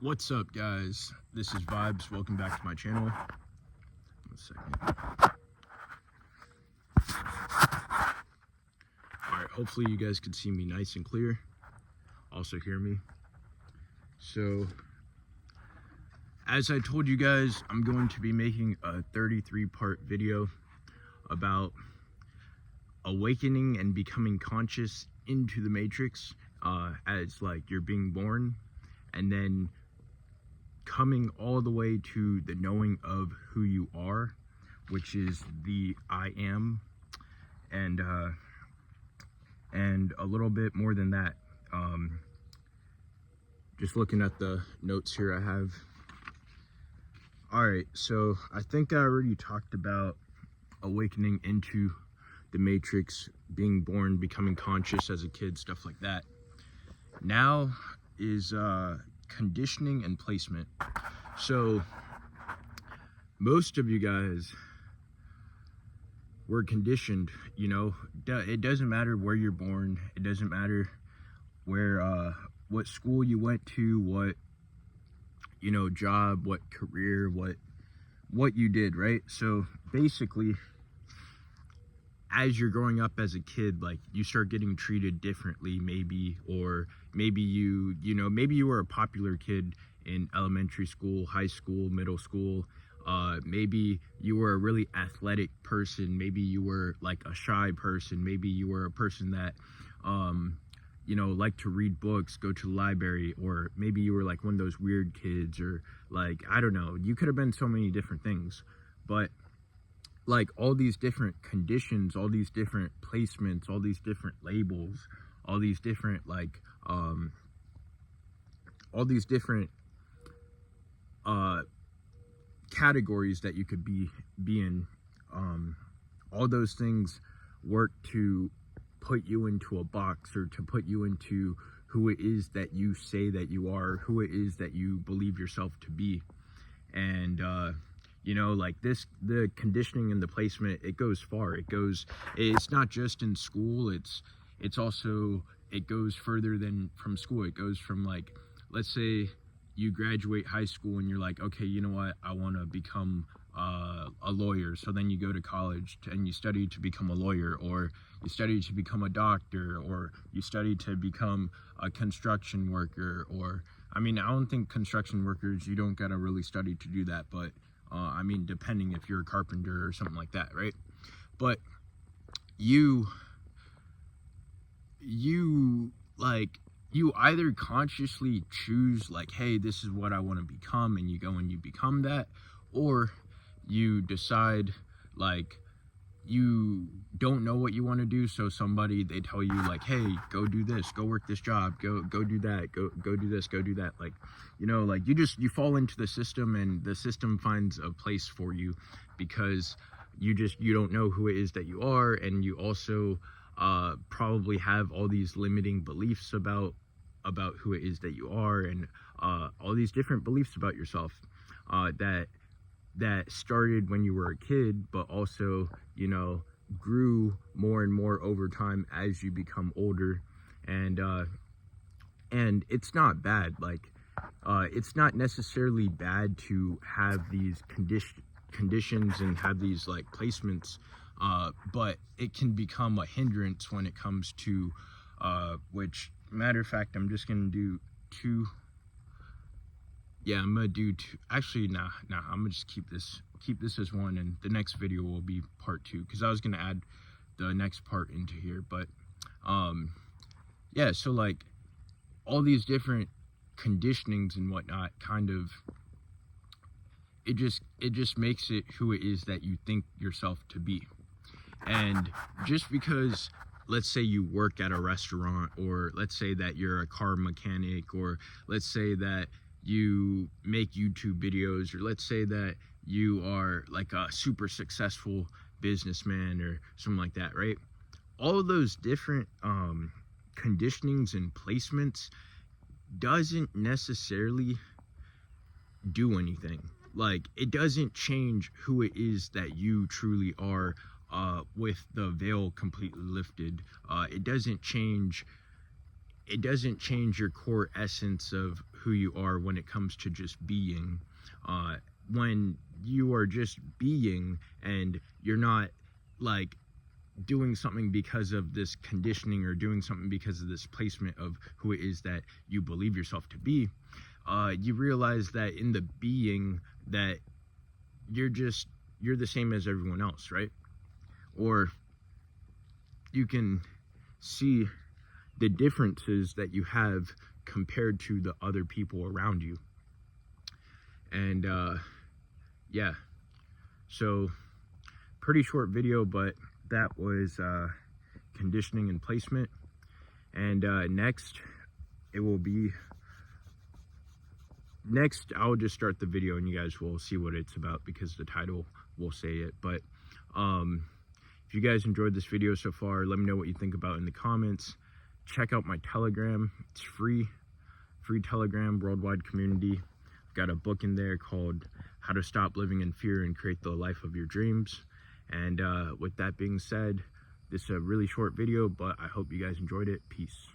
What's up, guys? This is Vibes. Welcome back to my channel. 1 second. Alright, hopefully you guys can see me nice and clear. Also hear me. So, as I told you guys, I'm going to be making a 33-part video about awakening and becoming conscious into the Matrix, as like you're being born, and then coming all the way to the knowing of who you are, which is the I am, and a little bit more than that. Just looking at the notes here I have. Alright, so I think I already talked about awakening into the Matrix, being born, becoming conscious as a kid, stuff like that. Now is conditioning and placement. So most of you guys were conditioned, you know. It doesn't matter where you're born, it doesn't matter where what school you went to, what, you know, job, what career, what you did, right? So basically, as you're growing up as a kid, like, you start getting treated differently, maybe, or maybe maybe you were a popular kid in elementary school, high school, middle school. Maybe you were a really athletic person. Maybe you were like a shy person. Maybe you were a person that, liked to read books, go to the library, or maybe you were like one of those weird kids, or like, I don't know, you could have been so many different things. But like, all these different conditions, all these different placements, all these different labels, all these different all these different categories that you could be in, all those things work to put you into a box, or to put you into who it is that you say that you are, who it is that you believe yourself to be. And like this, the conditioning and the placement, it goes far. It's not just in school, it's also, it goes further than from school. It goes from, like, let's say you graduate high school and you're like, okay, you know what, I want to become a lawyer. So then you go to college and you study to become a lawyer, or you study to become a doctor, or you study to become a construction worker. Or, I mean, I don't think construction workers, you don't gotta really study to do that, but I mean, depending if you're a carpenter or something like that, right? But you either consciously choose, like, hey, this is what I want to become, and you go and you become that, or you decide, like, you don't know what you want to do, so they tell you, like, hey, go do this, go work this job, go do that, go do this, go do that. Like, like, you fall into the system, and the system finds a place for you, because you don't know who it is that you are, and you also probably have all these limiting beliefs about who it is that you are, and all these different beliefs about yourself that started when you were a kid, but also, grew more and more over time as you become older. And it's not bad. Like, it's not necessarily bad to have these conditions and have these, like, placements, but it can become a hindrance when it comes to, which, matter of fact, I'm just gonna do two. Yeah, I'm gonna do two. Actually, nah, I'm gonna just keep this as one, and the next video will be part 2, because I was gonna add the next part into here. But yeah, so, like, all these different conditionings and whatnot, kind of, it just makes it who it is that you think yourself to be. And just because, let's say you work at a restaurant, or let's say that you're a car mechanic, or let's say that you make YouTube videos, or let's say that you are like a super successful businessman or something like that, right? All of those different conditionings and placements doesn't necessarily do anything. Like, it doesn't change who it is that you truly are, with the veil completely lifted. It doesn't change it doesn't change your core essence of who you are when it comes to just being. When you are just being and you're not like doing something because of this conditioning or doing something because of this placement of who it is that you believe yourself to be, you realize that in the being that you're the same as everyone else, right? Or you can see the differences that you have compared to the other people around you. And yeah, so pretty short video, but that was conditioning and placement. And next I'll just start the video and you guys will see what it's about because the title will say it. But if you guys enjoyed this video so far, let me know what you think about in the comments. Check out my Telegram. It's free Telegram, worldwide community. I've got a book in there called How to Stop Living in Fear and Create the Life of Your Dreams. And with that being said, this is a really short video, but I hope you guys enjoyed it. Peace.